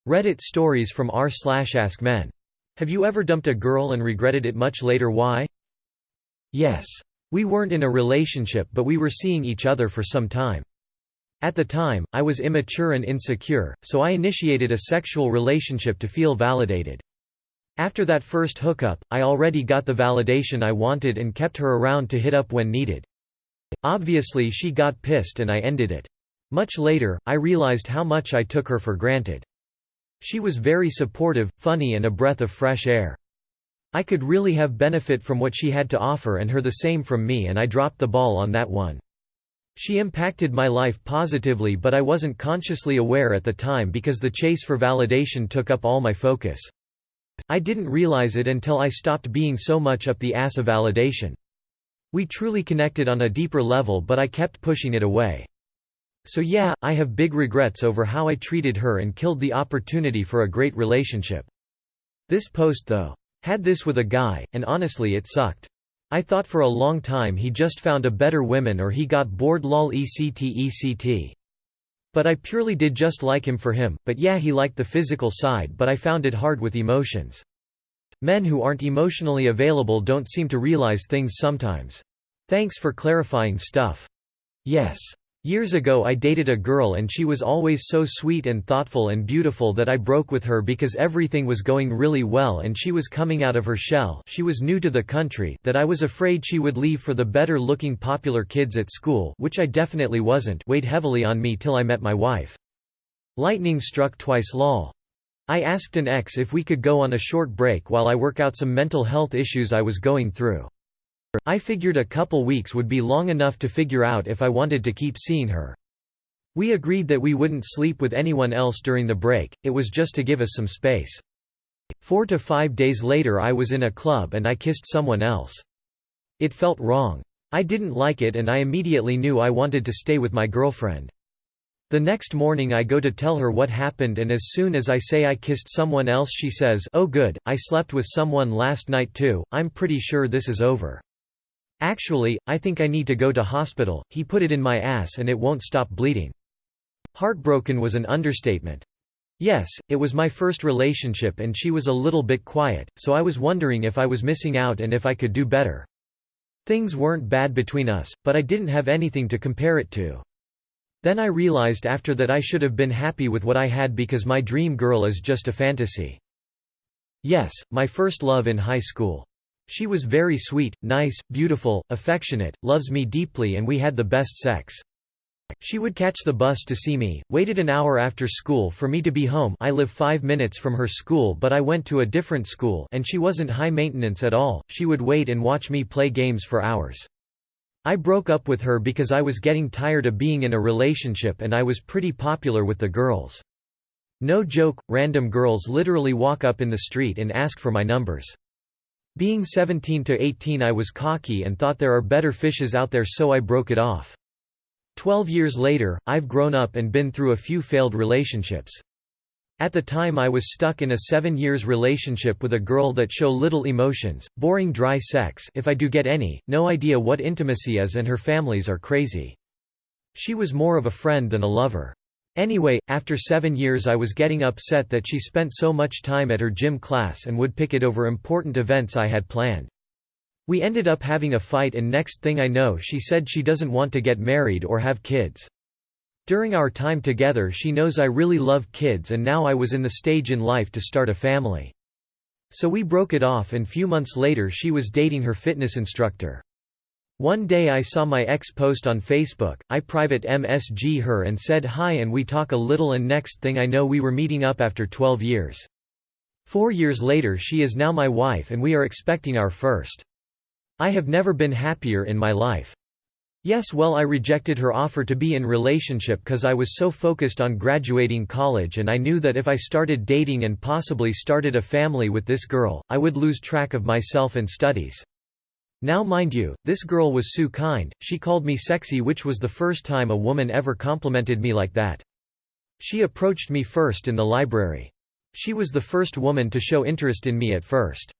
Reddit stories from r/AskMen. Have you ever dumped a girl and regretted it much later? Why? Yes. We weren't in a relationship, but we were seeing each other for some time. At the time, I was immature and insecure, so I initiated a sexual relationship to feel validated. After that first hookup, I already got the validation I wanted and kept her around to hit up when needed. Obviously she got pissed and I ended it. Much later, I realized how much I took her for granted. She was very supportive, funny and a breath of fresh air. I could really have benefit from what she had to offer and her the same from me, and I dropped the ball on that one. She impacted my life positively, but I wasn't consciously aware at the time because the chase for validation took up all my focus. I didn't realize it until I stopped being so much up the ass of validation. We truly connected on a deeper level, but I kept pushing it away. So yeah, I have big regrets over how I treated her and killed the opportunity for a great relationship. This post though. Had this with a guy, and honestly it sucked. I thought for a long time he just found a better woman or he got bored lol etc. But I purely did just like him for him, but yeah, he liked the physical side, but I found it hard with emotions. Men who aren't emotionally available don't seem to realize things sometimes. Thanks for clarifying stuff. Yes. Years ago I dated a girl and she was always so sweet and thoughtful and beautiful that I broke with her because everything was going really well and she was coming out of her shell. She was new to the country, that I was afraid she would leave for the better looking popular kids at school, which I definitely wasn't, weighed heavily on me till I met my wife. Lightning struck twice lol. I asked an ex if we could go on a short break while I work out some mental health issues I was going through. I figured a couple weeks would be long enough to figure out if I wanted to keep seeing her. We agreed that we wouldn't sleep with anyone else during the break, it was just to give us some space. 4 to 5 days later I was in a club and I kissed someone else. It felt wrong. I didn't like it and I immediately knew I wanted to stay with my girlfriend. The next morning I go to tell her what happened, and as soon as I say I kissed someone else she says, "Oh good, I slept with someone last night too, I'm pretty sure this is over. Actually, I think I need to go to hospital, he put it in my ass and it won't stop bleeding." Heartbroken was an understatement. Yes, it was my first relationship and she was a little bit quiet, so I was wondering if I was missing out and if I could do better. Things weren't bad between us, but I didn't have anything to compare it to. Then I realized after that I should have been happy with what I had because my dream girl is just a fantasy. Yes, my first love in high school. She was very sweet, nice, beautiful, affectionate, loves me deeply and we had the best sex. She would catch the bus to see me, waited an hour after school for me to be home. I live 5 minutes from her school but I went to a different school and she wasn't high maintenance at all, she would wait and watch me play games for hours. I broke up with her because I was getting tired of being in a relationship and I was pretty popular with the girls. No joke, random girls literally walk up in the street and ask for my numbers. Being 17 to 18 I was cocky and thought there are better fishes out there, so I broke it off. 12 years later, I've grown up and been through a few failed relationships. At the time I was stuck in a 7 years relationship with a girl that show little emotions, boring dry sex if I do get any, no idea what intimacy is, and her families are crazy. She was more of a friend than a lover. Anyway, after 7 years I was getting upset that she spent so much time at her gym class and would pick it over important events I had planned. We ended up having a fight and next thing I know she said she doesn't want to get married or have kids. During our time together she knows I really love kids and now I was in the stage in life to start a family. So we broke it off and few months later she was dating her fitness instructor. One day I saw my ex post on Facebook, I private MSG her and said hi and we talk a little and next thing I know we were meeting up after 12 years. 4 years later she is now my wife and we are expecting our first. I have never been happier in my life. Yes, well, I rejected her offer to be in relationship cause I was so focused on graduating college and I knew that if I started dating and possibly started a family with this girl, I would lose track of myself and studies. Now mind you, this girl was so kind, she called me sexy, which was the first time a woman ever complimented me like that. She approached me first in the library. She was the first woman to show interest in me at first.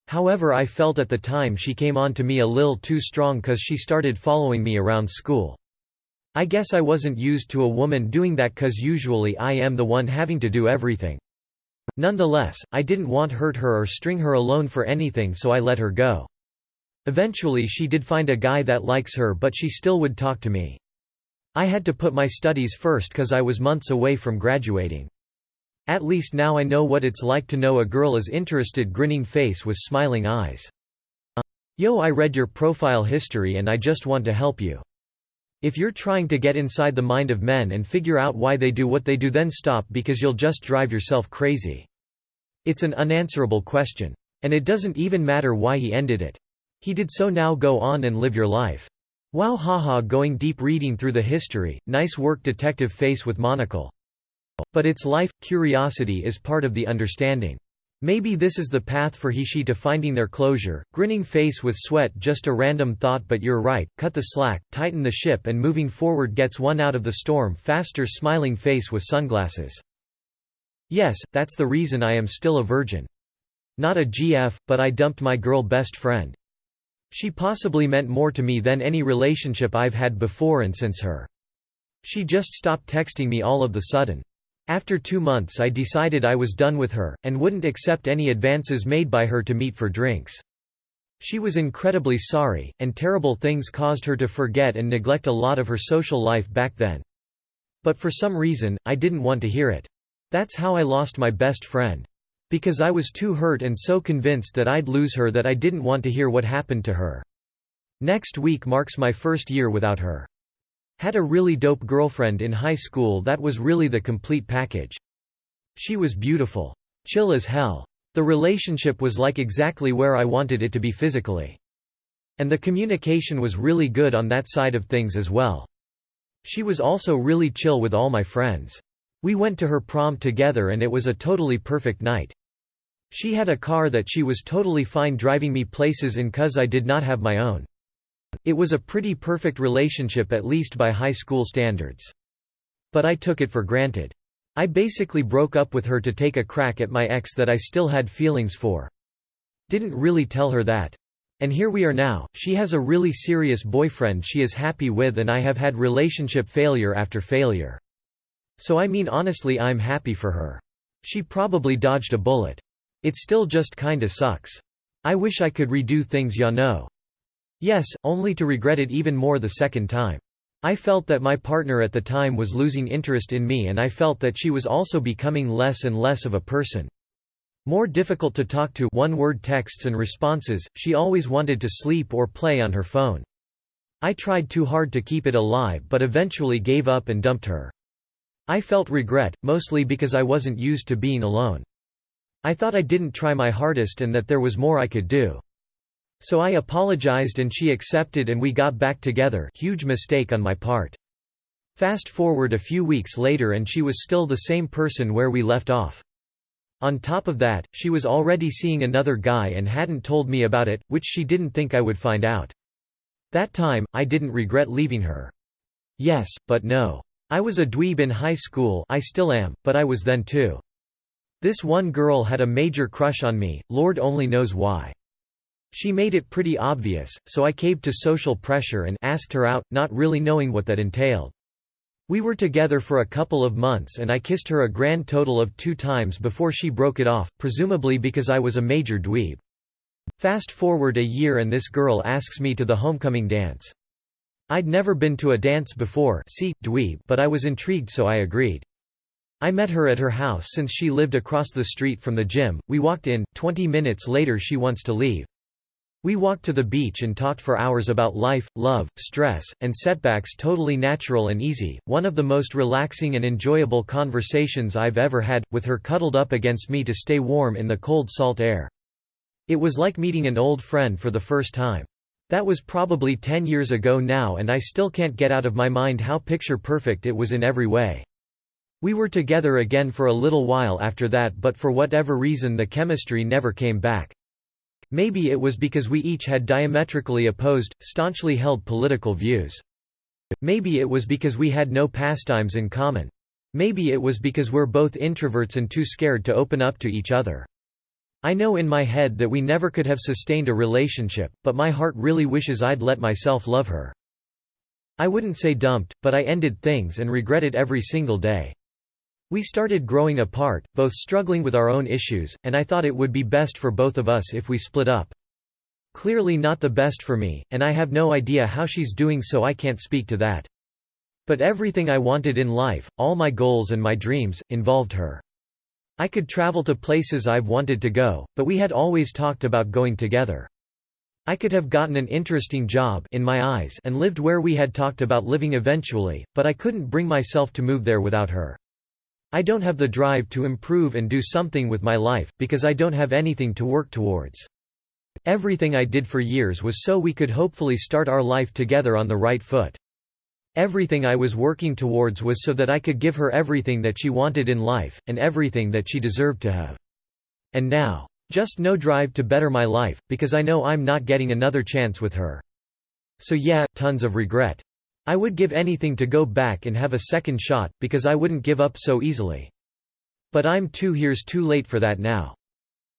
However, I felt at the time she came on to me a little too strong cause she started following me around school. I guess I wasn't used to a woman doing that cause usually I am the one having to do everything. Nonetheless, I didn't want hurt her or string her alone for anything, so I let her go. Eventually she did find a guy that likes her, but she still would talk to me. I had to put my studies first cause I was months away from graduating. At least now I know what it's like to know a girl is interested. Grinning face with smiling eyes. Yo, I read your profile history and I just want to help you. If you're trying to get inside the mind of men and figure out why they do what they do, then stop, because you'll just drive yourself crazy. It's an unanswerable question. And it doesn't even matter why he ended it. He did, so now go on and live your life. Wow, haha. Going deep, reading through the history. Nice work, detective face with monocle. But it's life, curiosity is part of the understanding. Maybe this is the path for he/she to finding their closure. Grinning face with sweat, just a random thought, but you're right, cut the slack, tighten the ship, and moving forward gets one out of the storm faster. Smiling face with sunglasses. Yes, that's the reason I am still a virgin. Not a GF, but I dumped my girl best friend. She possibly meant more to me than any relationship I've had before, and since her. She just stopped texting me all of the sudden. After 2 months I decided I was done with her, and wouldn't accept any advances made by her to meet for drinks. She was incredibly sorry, and terrible things caused her to forget and neglect a lot of her social life back then. But for some reason, I didn't want to hear it. That's how I lost my best friend. Because I was too hurt and so convinced that I'd lose her that I didn't want to hear what happened to her. Next week marks my first year without her. Had a really dope girlfriend in high school that was really the complete package. She was beautiful. Chill as hell. The relationship was like exactly where I wanted it to be physically. And the communication was really good on that side of things as well. She was also really chill with all my friends. We went to her prom together and it was a totally perfect night. She had a car that she was totally fine driving me places in cause I did not have my own. It was a pretty perfect relationship, at least by high school standards. But I took it for granted. I basically broke up with her to take a crack at my ex that I still had feelings for. Didn't really tell her that. And here we are now. She has a really serious boyfriend she is happy with, and I have had relationship failure after failure. So I mean, honestly, I'm happy for her. She probably dodged a bullet. It still just kinda sucks. I wish I could redo things, ya know. Yes, only to regret it even more the second time. I felt that my partner at the time was losing interest in me, and I felt that she was also becoming less and less of a person. More difficult to talk to, one-word texts and responses. She always wanted to sleep or play on her phone. I tried too hard to keep it alive, but eventually gave up and dumped her. I felt regret, mostly because I wasn't used to being alone. I thought I didn't try my hardest and that there was more I could do. So I apologized and she accepted and we got back together. Huge mistake on my part. Fast forward a few weeks later and she was still the same person where we left off. On top of that, she was already seeing another guy and hadn't told me about it, which she didn't think I would find out. That time, I didn't regret leaving her. Yes, but no. I was a dweeb in high school. I still am, but I was then too. This one girl had a major crush on me, Lord only knows why. She made it pretty obvious, so I caved to social pressure and asked her out, not really knowing what that entailed. We were together for a couple of months and I kissed her a grand total of 2 times before she broke it off, presumably because I was a major dweeb. Fast forward a year and this girl asks me to the homecoming dance. I'd never been to a dance before, see, dweeb, but I was intrigued, so I agreed. I met her at her house since she lived across the street from the gym. We walked in, 20 minutes later she wants to leave. We walked to the beach and talked for hours about life, love, stress, and setbacks. Totally natural and easy, one of the most relaxing and enjoyable conversations I've ever had, with her cuddled up against me to stay warm in the cold salt air. It was like meeting an old friend for the first time. That was probably 10 years ago now and I still can't get out of my mind how picture perfect it was in every way. We were together again for a little while after that, but for whatever reason the chemistry never came back. Maybe it was because we each had diametrically opposed, staunchly held political views. Maybe it was because we had no pastimes in common. Maybe it was because we're both introverts and too scared to open up to each other. I know in my head that we never could have sustained a relationship, but my heart really wishes I'd let myself love her. I wouldn't say dumped, but I ended things and regret it every single day. We started growing apart, both struggling with our own issues, and I thought it would be best for both of us if we split up. Clearly not the best for me, and I have no idea how she's doing, so I can't speak to that. But everything I wanted in life, all my goals and my dreams, involved her. I could travel to places I've wanted to go, but we had always talked about going together. I could have gotten an interesting job in my eyes and lived where we had talked about living eventually, but I couldn't bring myself to move there without her. I don't have the drive to improve and do something with my life, because I don't have anything to work towards. Everything I did for years was so we could hopefully start our life together on the right foot. Everything I was working towards was so that I could give her everything that she wanted in life, and everything that she deserved to have. And now, just no drive to better my life, because I know I'm not getting another chance with her. So yeah, tons of regret. I would give anything to go back and have a second shot, because I wouldn't give up so easily. But I'm 2 years too late for that now.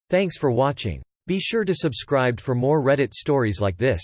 Thanks for watching. Be sure to subscribe for more Reddit stories like this.